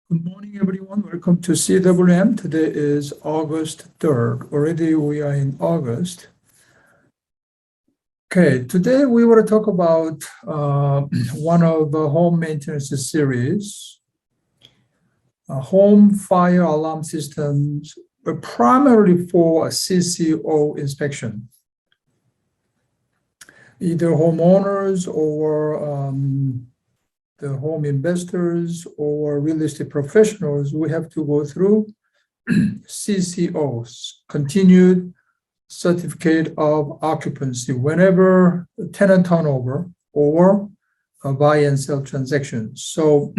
Good morning, everyone. Welcome to CWM. Today is August 3rd. Already we are in August. Okay, today we want to talk about one of the home maintenance series, home fire alarm systems, but primarily for a CCO inspection. Either homeowners or the home investors or real estate professionals, we have to go through CCOs, continued certificate of occupancy, whenever tenant turnover or a buy and sell transactions. So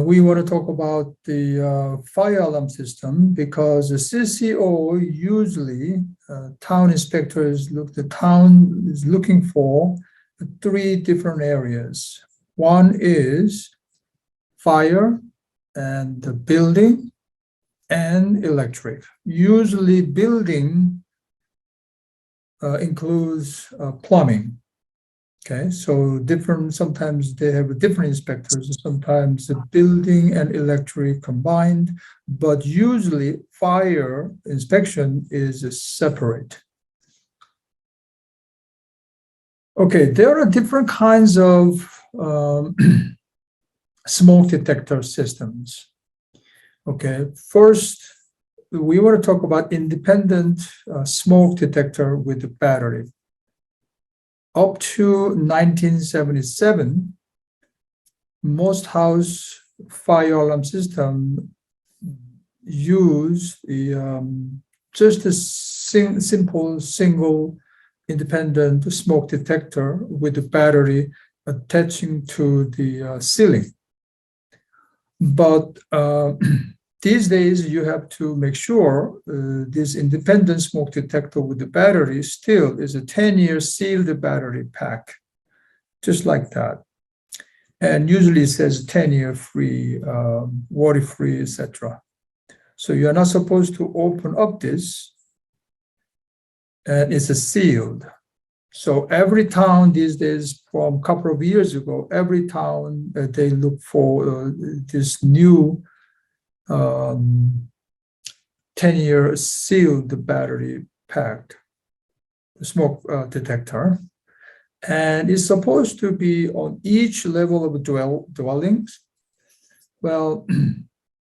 we want to talk about the fire alarm system because the CCO usually town inspectors the town is looking for three different areas. One is fire and the building and electric. Usually building includes plumbing. Okay, so sometimes they have different inspectors, sometimes the building and electric combined, but usually fire inspection is separate. Okay, there are different kinds of smoke detector systems. Okay, first, we want to talk about independent smoke detector with a battery. Up to 1977, most house fire alarm system use just a simple single independent smoke detector with a battery attaching to the ceiling. But these days, you have to make sure this independent smoke detector with the battery still is a 10-year sealed battery pack, just like that. And usually it says 10-year free, water-free, etc. So you're not supposed to open up this, and it's a sealed. So every town these days, from a couple of years ago, every town they look for this new 10-year sealed battery pack smoke detector, and it's supposed to be on each level of dwellings. Well,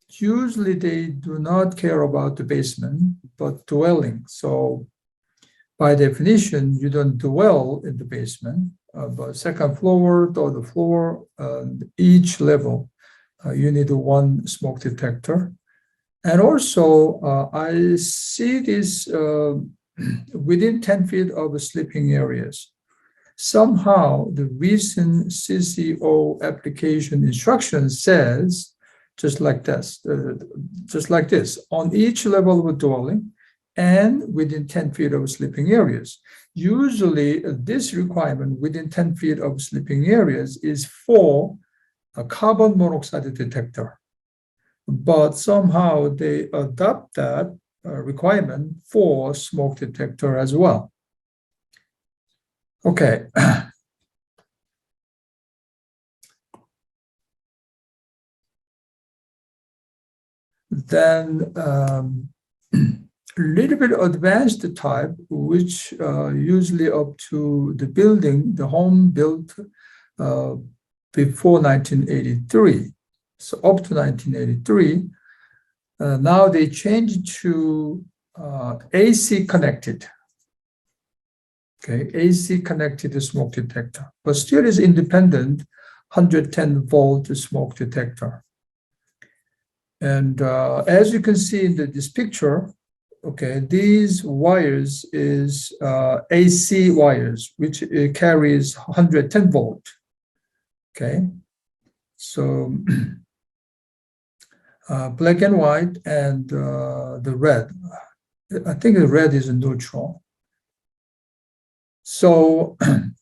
usually they do not care about the basement, but dwelling. So by definition, you don't dwell in the basement, but second floor, third floor, each level, you need one smoke detector. And also, I see this within 10 feet of sleeping areas. Somehow, the recent CCO application instruction says, just like this, on each level of a dwelling, and within 10 feet of sleeping areas. Usually, this requirement within 10 feet of sleeping areas is for a carbon monoxide detector. But somehow they adopt that requirement for smoke detector as well. Okay. Then a little bit advanced type, which usually up to the building, the home built before 1983. So up to 1983, now they changed to AC connected. Okay, AC connected smoke detector, but still is independent 110 volt smoke detector. And as you can see in this picture, okay, these wires is AC wires, which carries 110 volt. Okay, so black and white and the red. I think the red is a neutral. So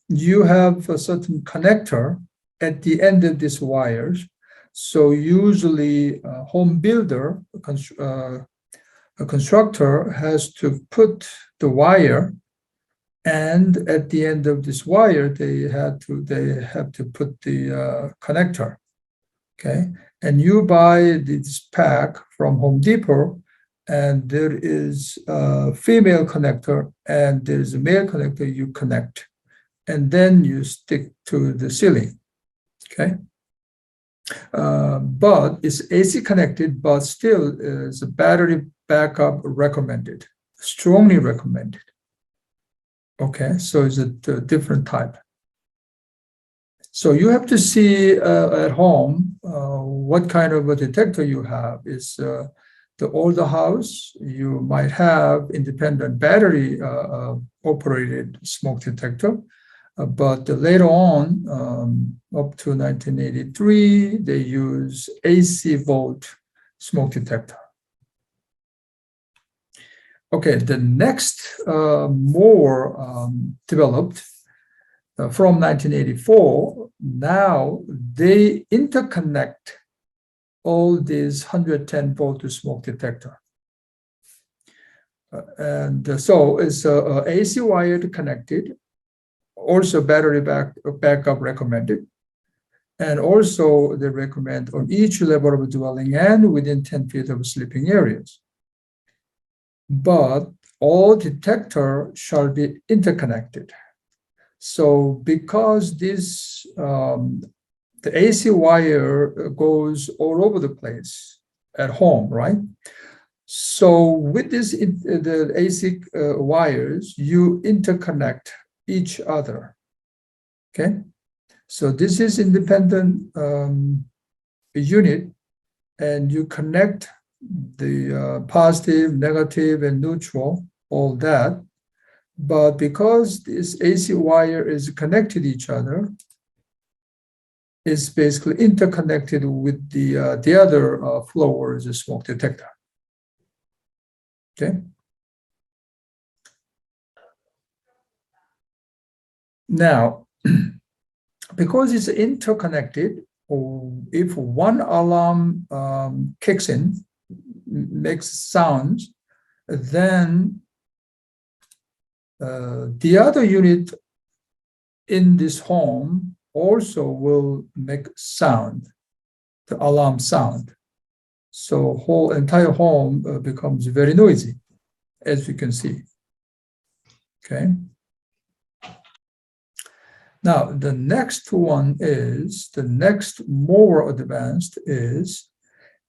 you have a certain connector at the end of these wires. So usually a home builder, a constructor has to put the wire, and at the end of this wire, they have to put the connector. okay? And you buy this pack from Home Depot, and there is a female connector and there is a male connector you connect, and then you stick to the ceiling, okay? But it's AC connected, but still is a battery backup recommended, strongly recommended. Okay, so it's a different type. So you have to see at home what kind of a detector you have. Is the older house, you might have independent battery operated smoke detector. But later on, up to 1983, they use AC volt smoke detector. Okay, the next more developed from 1984, now they interconnect all these 110 volt smoke detector. And so it's AC wired connected, also battery backup recommended. And also they recommend on each level of dwelling and within 10 feet of sleeping areas. But all detector shall be interconnected. So because this, the AC wire goes all over the place at home, right? So with this, the AC wires, you interconnect each other, okay? So this is independent unit, and you connect the positive, negative, and neutral, all that. But because this AC wire is connected to each other, it's basically interconnected with the other floor's smoke detector. Okay. Now, because it's interconnected, if one alarm kicks in, makes sounds, then the other unit in this home also will make sound, the alarm sound. So whole entire home becomes very noisy, as you can see. Okay. Now, the next one is, the next more advanced is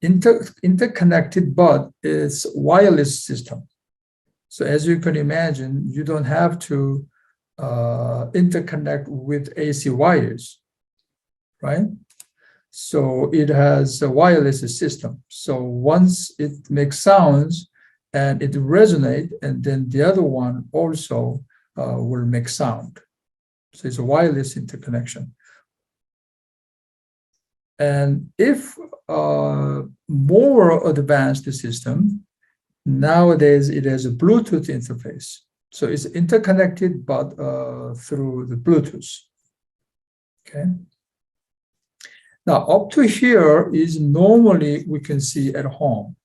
interconnected, but it's wireless system. So as you can imagine, you don't have to interconnect with AC wires, right? So it has a wireless system. So once it makes sounds and it resonates, and then the other one also will make sound. So it's a wireless interconnection. And if more advanced system, nowadays it has a Bluetooth interface. So it's interconnected, but through the Bluetooth. Okay. Now, up to here is normally we can see at home.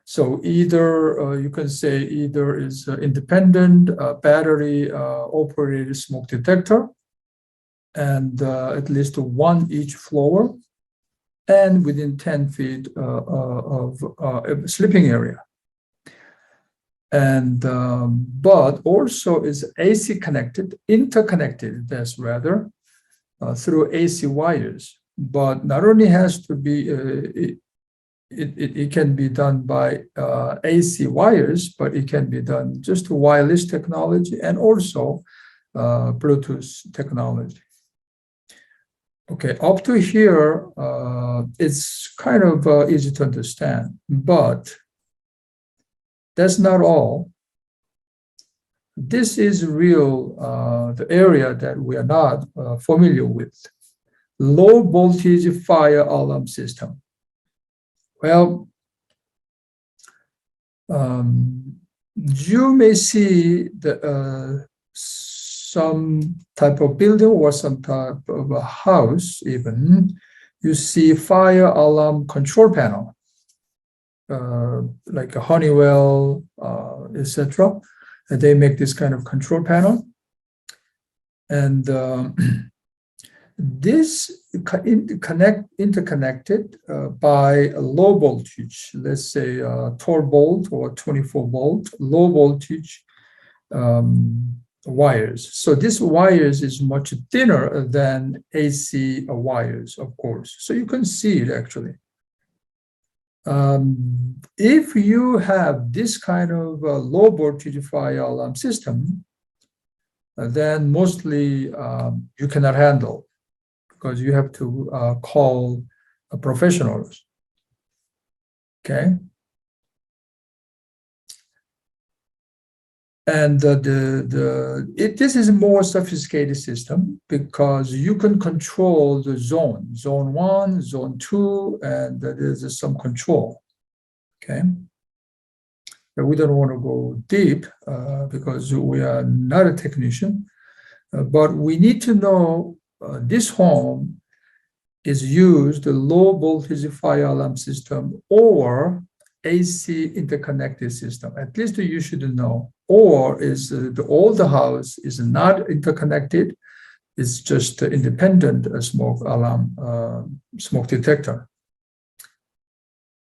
So either you can say either is independent battery operated smoke detector, and at least one each floor, and within 10 feet of a sleeping area. And but also is AC connected, interconnected, that's rather, through AC wires. But not only has to be, it can be done by AC wires, but it can be done just wireless technology and also Bluetooth technology. Okay, up to here, it's kind of easy to understand, but that's not all. This is real, the area that we are not familiar with. Low voltage fire alarm system. Well, you may see the, some type of building or some type of a house even, you see fire alarm control panel, like a Honeywell, etc. They make this kind of control panel. And This interconnected by a low voltage, let's say 12 volt or 24 volt, low voltage wires. So this wires is much thinner than AC wires, of course. So you can see it actually. If you have this kind of low voltage fire alarm system, then mostly you cannot handle, because you have to call professionals. Okay. And this is a more sophisticated system because you can control the zone 1, zone 2, and there's some control. Okay. But we don't want to go deep because we are not a technician, but we need to know this home is used the low voltage fire alarm system or AC interconnected system. At least you should know. Or is the older house is not interconnected, it's just independent smoke alarm, smoke detector.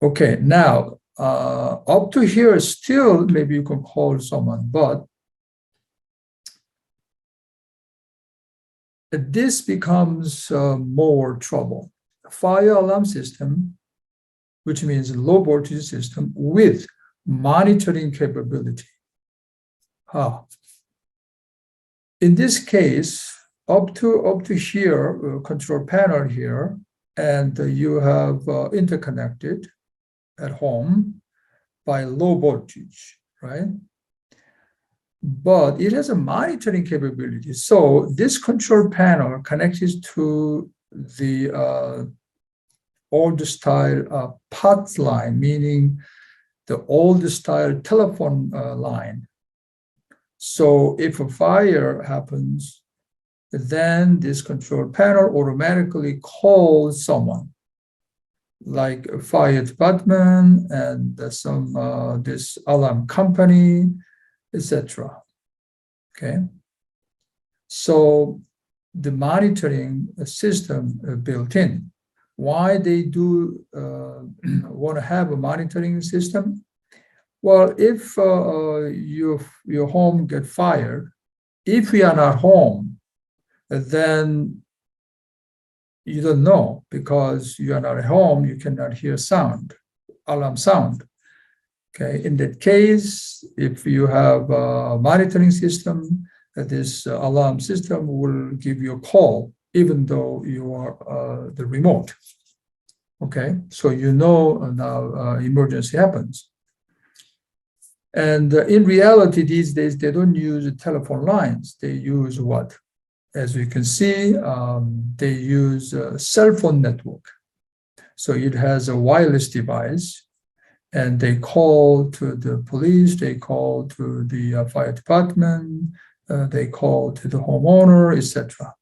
Okay, now up to here still maybe you can call someone, but this becomes more trouble. Fire alarm system, which means low voltage system with monitoring capability. In this case, up to here, control panel here, and you have interconnected at home by low voltage, right? But it has a monitoring capability. So this control panel connects to the old style POTS line, meaning the old style telephone line. So if a fire happens, then this control panel automatically calls someone, like a fire department and this alarm company, etc. Okay. So the monitoring system built in. Why they do want to have a monitoring system? Well, if your home get fired, if we are not home, then you don't know, because you are not at home, you cannot hear sound, alarm sound. Okay, in that case, if you have a monitoring system, this alarm system will give you a call, even though you are the remote. Okay, so you know now emergency happens. And in reality, these days, they don't use telephone lines. They use what? As we can see, they use a cell phone network. So it has a wireless device, and they call to the police, they call to the fire department, they call to the homeowner, etc.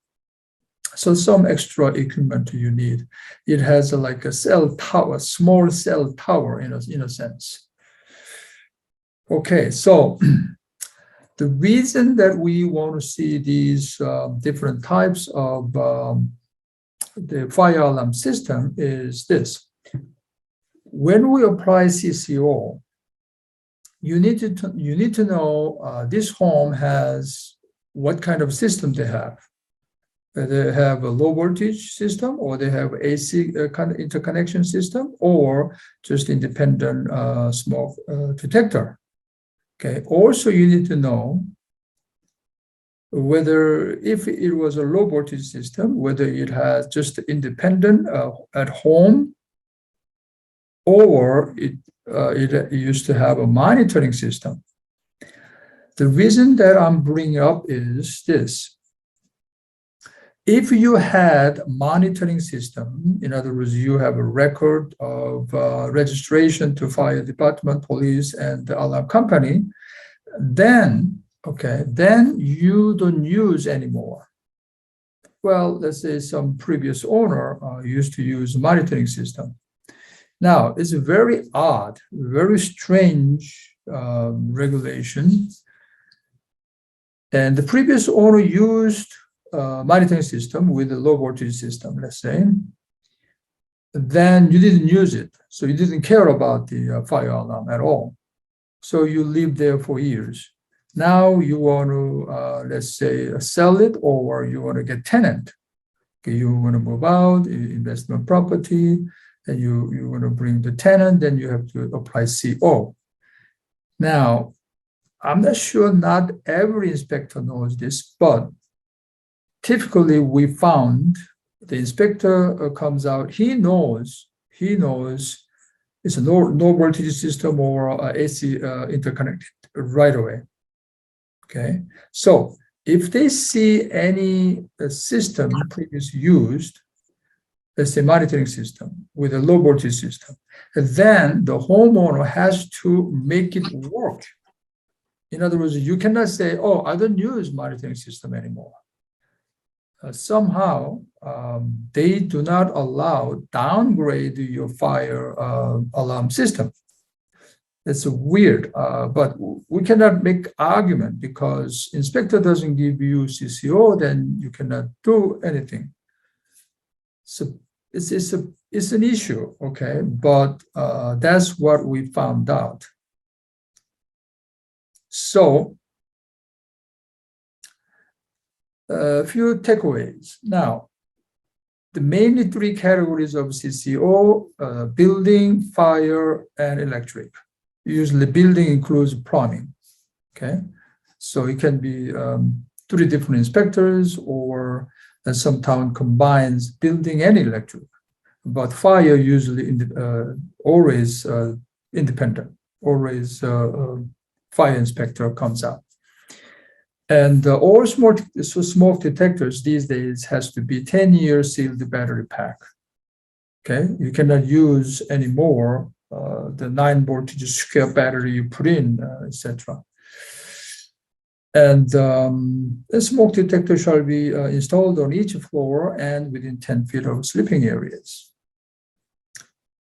So some extra equipment you need. It has like a cell tower, small cell tower in a sense. Okay, so the reason that we want to see these different types of the fire alarm system is this. When we apply CCO, you need to know this home has what kind of system they have. They have a low voltage system, or they have AC kind of interconnection system, or just independent smoke detector. Okay. Also, you need to know whether, if it was a low voltage system, whether it has just independent at home, or it used to have a monitoring system. The reason that I'm bringing up is this. If you had a monitoring system, in other words, you have a record of registration to fire department, police, and the alarm company, then you don't use anymore. Well, let's say some previous owner used to use a monitoring system. Now, it's a very odd, very strange regulation. And the previous owner used monitoring system with a low voltage system, let's say, then you didn't use it. So you didn't care about the fire alarm at all. So you live there for years. Now you want to, let's say, sell it, or you want to get tenant. Okay, you want to move out, investment property, and you want to bring the tenant, then you have to apply CO. Now, I'm not sure not every inspector knows this, but typically we found the inspector comes out, he knows it's a no voltage system or AC interconnected right away. Okay, so if they see any system previously used, let's say monitoring system with a low voltage system, then the homeowner has to make it work. In other words, you cannot say, oh, I don't use monitoring system anymore. Somehow, they do not allow downgrade your fire alarm system. It's weird, but we cannot make argument because inspector doesn't give you CCO, then you cannot do anything. So it's an issue, okay? But that's what we found out. So a few takeaways. Now, the mainly three categories of CCO: building, fire, and electric. Usually building includes plumbing, okay? So it can be three different inspectors, or some town combines building and electric. But fire usually always independent, always fire inspector comes out. And all smoke detectors these days has to be 10-year sealed battery pack. Okay, you cannot use anymore the 9 voltage square battery you put in, etc. And a smoke detector shall be installed on each floor and within 10 feet of sleeping areas.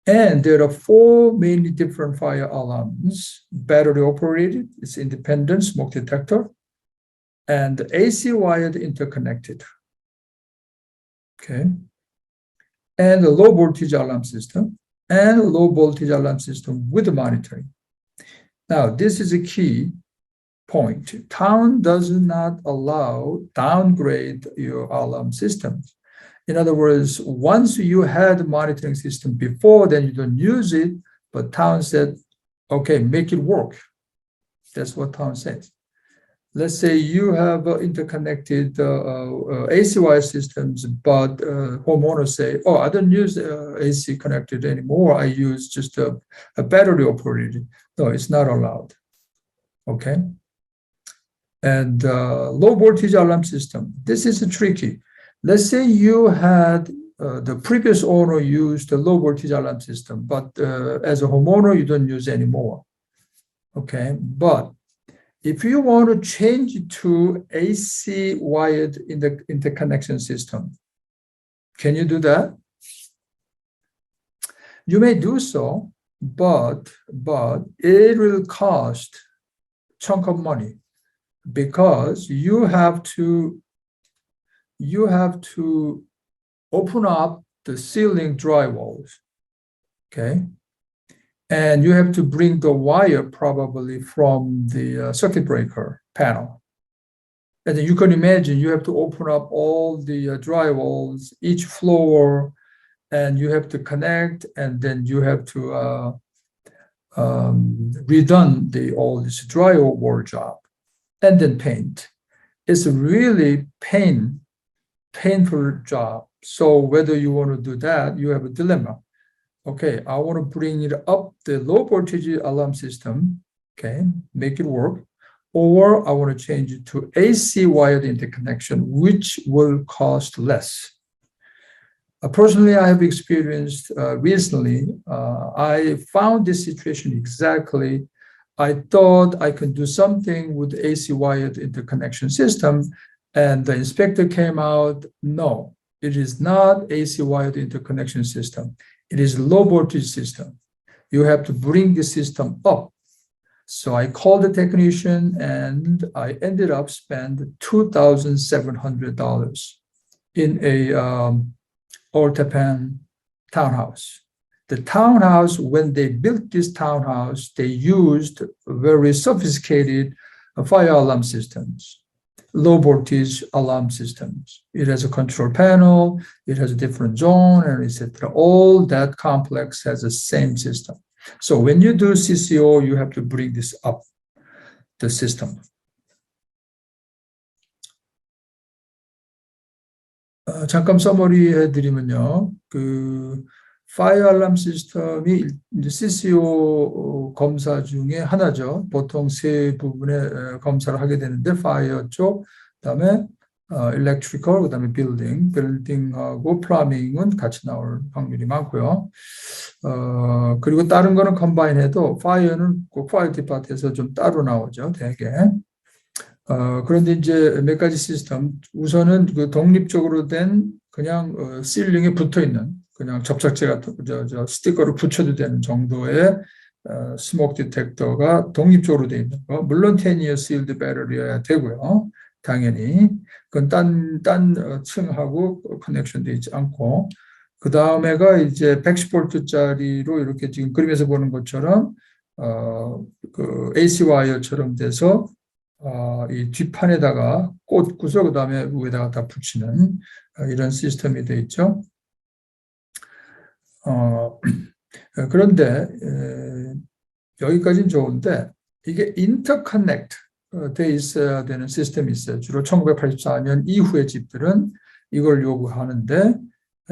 And there are 4 mainly different fire alarms: battery operated, it's independent smoke detector, and AC wired interconnected. Okay. And a low voltage alarm system, and a low voltage alarm system with monitoring. Now, this is a key point. Town does not allow downgrade your alarm systems. In other words, once you had a monitoring system before, then you don't use it, but town said, okay, make it work. That's what town says. Let's say you have interconnected AC wire systems, but homeowners say, oh, I don't use AC connected anymore. I use just a battery operated. No, it's not allowed. Okay. And low voltage alarm system. This is tricky. Let's say you had the previous owner used the low voltage alarm system, but as a homeowner, you don't use anymore. Okay. But if you want to change it to AC wired interconnection system, can you do that? You may do so, but it will cost a chunk of money, because you have to open up the ceiling drywalls, okay? And you have to bring the wire probably from the circuit breaker panel. And then you can imagine you have to open up all the drywalls, each floor, and you have to connect, and then you have to redone all this drywall job, and then paint. It's a really painful job. So whether you want to do that, you have a dilemma. Okay, I want to bring it up the low voltage alarm system, okay, make it work, or I want to change it to AC wired interconnection, which will cost less. Personally, I have experienced recently, I found this situation exactly. I thought I could do something with the AC wired interconnection system, and the inspector came out, no, it is not AC wired interconnection system. It is low voltage system. You have to bring the system up. So I called the technician and I ended up spending $2,700 in a Old Japan townhouse. The townhouse, when they built this townhouse, they used very sophisticated fire alarm systems, low voltage alarm systems. It has a control panel, it has a different zone, and etc. All that complex has the same system. So when you do CCO, you have to bring this up, the system. 잠깐 서머리 해드리면요. 파이어 알람 시스템이 이제 CCO 검사 중에 하나죠. 보통 세 부분의 검사를 하게 되는데 파이어 쪽, 그다음에 일렉트리컬, 그다음에 빌딩하고 플러밍은 같이 나올 확률이 많고요. 그리고 다른 거는 컴바인해도 파이어는 꼭 파이어 디파트에서 좀 따로 나오죠, 대개. 그런데 이제 몇 가지 시스템, 우선은 그 독립적으로 된 그냥 실링에 붙어 있는 그냥 접착제 같은 저 스티커를 붙여도 되는 정도의 스모크 디텍터가 독립적으로 되어 있는 거. 물론 10-year sealed battery여야 되고요. 당연히. 그건 딴 층하고 커넥션 되어 있지 않고. 그 다음에가 이제 110V짜리로 이렇게 지금 그림에서 보는 것처럼 그 AC 와이어처럼 돼서 이 뒷판에다가 꽂고서 그 다음에 위에다가 다 붙이는 이런 시스템이 되어 있죠. 그런데 여기까지는 좋은데 이게 인터커넥트 돼 있어야 되는 시스템이 있어요. 주로 1984년 이후의 집들은 이걸 요구하는데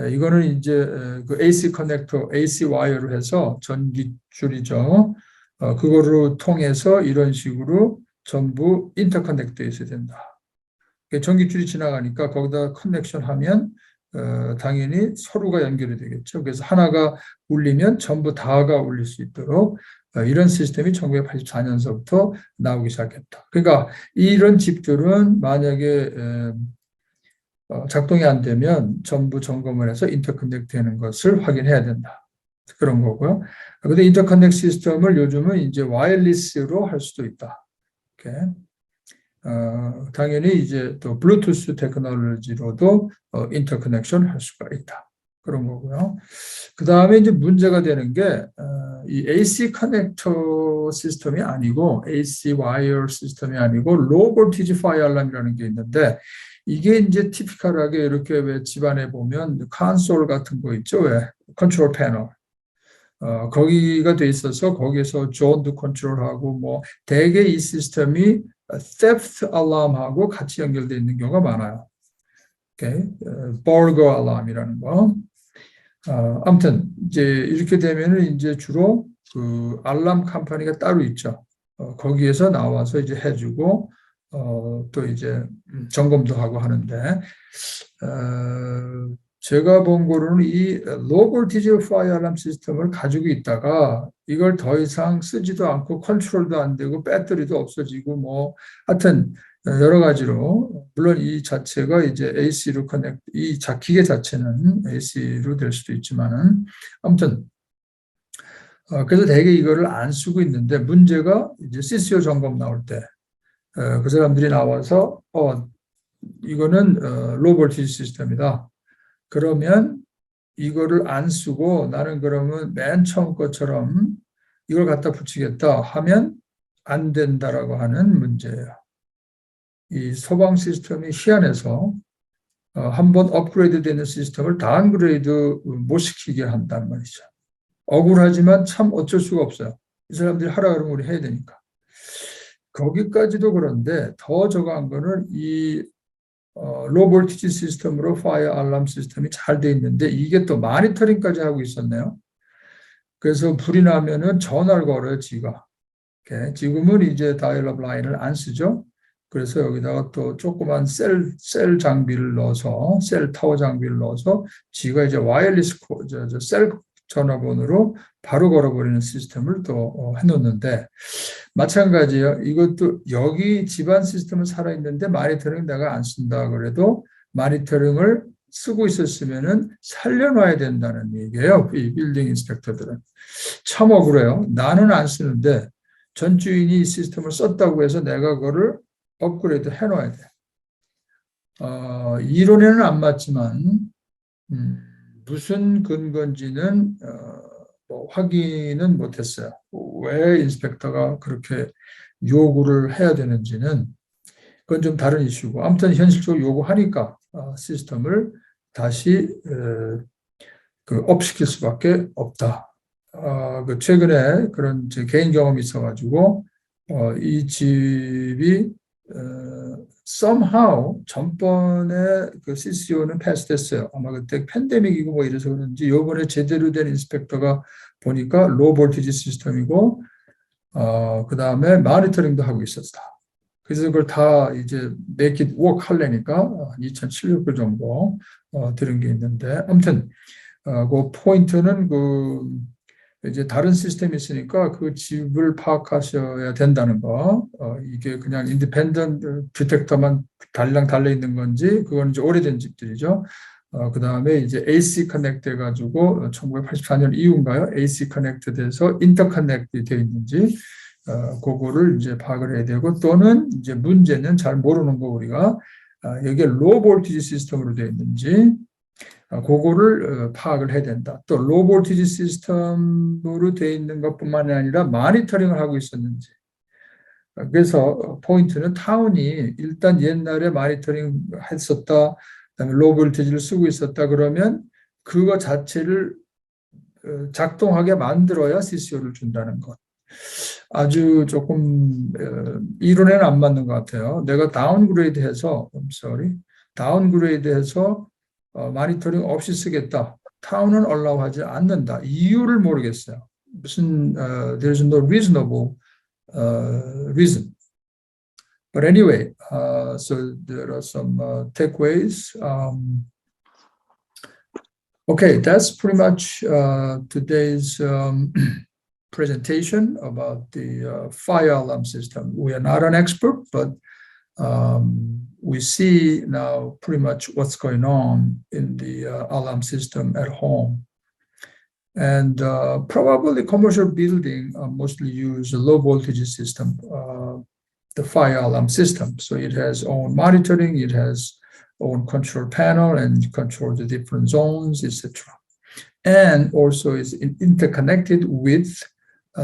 이거는 이제 그 AC 커넥터, AC 와이어로 해서 전기줄이죠. 그거를 통해서 이런 식으로 전부 인터커넥트 되어 있어야 된다. 전기줄이 지나가니까 거기다 커넥션 하면 당연히 서로가 연결이 되겠죠. 그래서 하나가 울리면 전부 다가 울릴 수 있도록 이런 시스템이 1984년서부터 나오기 시작했다. 그러니까 이런 집들은 만약에 작동이 안 되면 전부 점검을 해서 인터커넥트 되는 것을 확인해야 된다. 그런 거고요. 그런데 인터커넥트 시스템을 요즘은 이제 와이어리스로 할 수도 있다. 이렇게. 당연히 이제 또 블루투스 테크놀로지로도 인터커넥션 할 수가 있다. 그런 거고요. 그 다음에 이제 문제가 되는 게 이 AC 커넥터 시스템이 아니고 AC 와이어 시스템이 아니고 로우 볼티지 파이어 알람이라는 게 있는데 이게 이제 티피컬하게 이렇게 왜 집안에 보면 콘솔 같은 거 있죠. 왜 컨트롤 패널. 거기가 돼 있어서 거기에서 존도 컨트롤하고 뭐 대개 이 시스템이 theft alarm하고 같이 연결되어 있는 경우가 많아요. burglar alarm이라는 거. 아무튼 이제 이렇게 되면은 이제 주로 그 알람 컴퍼니가 따로 있죠. 거기에서 나와서 이제 해주고 또 이제 점검도 하고 하는데 제가 본 거로는 이 로우 볼티지 파이어 알람 시스템을 가지고 있다가 이걸 더 이상 쓰지도 않고 컨트롤도 안 되고 배터리도 없어지고 뭐 하여튼 여러 가지로 물론 이 자체가 이제 AC로 이 기계 자체는 AC로 될 수도 있지만은 아무튼 그래서 대개 이거를 안 쓰고 있는데 문제가 이제 CCO 점검 나올 때 그 사람들이 나와서 이거는 로우 볼티지 시스템이다. 그러면 이거를 안 쓰고 나는 그러면 맨 처음 것처럼 이걸 갖다 붙이겠다 하면 안 된다라고 하는 문제예요. 이 소방 시스템이 희한해서 한번 업그레이드 되는 시스템을 다운그레이드 못 시키게 한단 말이죠. 억울하지만 참 어쩔 수가 없어요. 이 사람들이 하라 그러면 우리 해야 되니까. 거기까지도 그런데 더 저거한 거는 이 로우 볼티지 시스템으로 파이어 알람 시스템이 잘 돼 있는데 이게 또 마니터링까지 하고 있었네요. 그래서 불이 나면은 전화를 걸어요, 지가. 지금은 이제 다이얼업 라인을 안 쓰죠. 그래서 여기다가 또 조그만 셀 장비를 넣어서 셀 타워 장비를 넣어서 지가 이제 와이어리스 셀 전화번호로 바로 걸어버리는 시스템을 또 해놓는데 마찬가지예요. 이것도 여기 집안 시스템은 살아있는데 마니터링 내가 안 쓴다 그래도 마니터링을 쓰고 있었으면은 살려놔야 된다는 얘기예요. 이 빌딩 인스펙터들은. 참 억울해요. 나는 안 쓰는데 전 주인이 이 시스템을 썼다고 해서 내가 그거를 업그레이드 해놔야 돼. 이론에는 안 맞지만 무슨 근거인지는 뭐 확인은 못했어요. 왜 인스펙터가 그렇게 요구를 해야 되는지는 그건 좀 다른 이슈고, 아무튼 현실적으로 요구하니까 시스템을 다시 그 업시킬 수밖에 없다. 그 최근에 그런 제 개인 경험이 있어가지고 이 집이 somehow 전번에 그 CCO는 패스됐어요. 아마 그때 팬데믹이고 뭐 이래서 그런지 요번에 제대로 된 인스펙터가 보니까 로우 볼티지 시스템이고 그 다음에 모니터링도 하고 있었다. 그래서 그걸 다 이제 make it work 하려니까 2,700불 정도 들은 게 있는데, 아무튼 그 포인트는 그 이제 다른 시스템이 있으니까 그 집을 파악하셔야 된다는 거. 이게 그냥 인디펜던트 디텍터만 달랑 달려 있는 건지, 그건 이제 오래된 집들이죠. 그 다음에 이제 AC 커넥트 해가지고 1984년 이후인가요? AC 커넥트 돼서 인터 커넥트 되어 있는지, 그거를 이제 파악을 해야 되고, 또는 이제 문제는 잘 모르는 거 우리가 여기에 로우 볼티지 시스템으로 되어 있는지, 그거를 파악을 해야 된다. 또 로우 볼티지 시스템으로 되어 있는 것뿐만이 아니라 모니터링을 하고 있었는지. 그래서 포인트는 타운이 일단 옛날에 모니터링 했었다, 그다음에 로우 볼티지를 쓰고 있었다 그러면 그거 자체를 작동하게 만들어야 CCO를 준다는 것. 아주 조금 이론에는 안 맞는 것 같아요. 내가 다운그레이드해서, 다운그레이드해서 모니터링 없이 쓰겠다. 타운은 얼라우하지 않는다. 이유를 모르겠어요. 무슨 there is no reasonable reason. But anyway, so there are some takeaways. Okay, that's pretty much today's presentation about the fire alarm system. We are not an expert, but we see now pretty much what's going on in the alarm system at home. And probably commercial building mostly use a low voltage system, the fire alarm system. So it has own monitoring, it has own control panel and control the different zones, etc. And also is interconnected with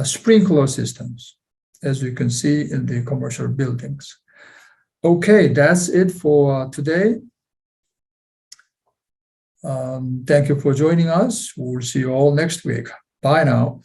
sprinkler systems, as we can see in the commercial buildings. Okay, that's it for today. Thank you for joining us. We'll see you all next week. Bye now.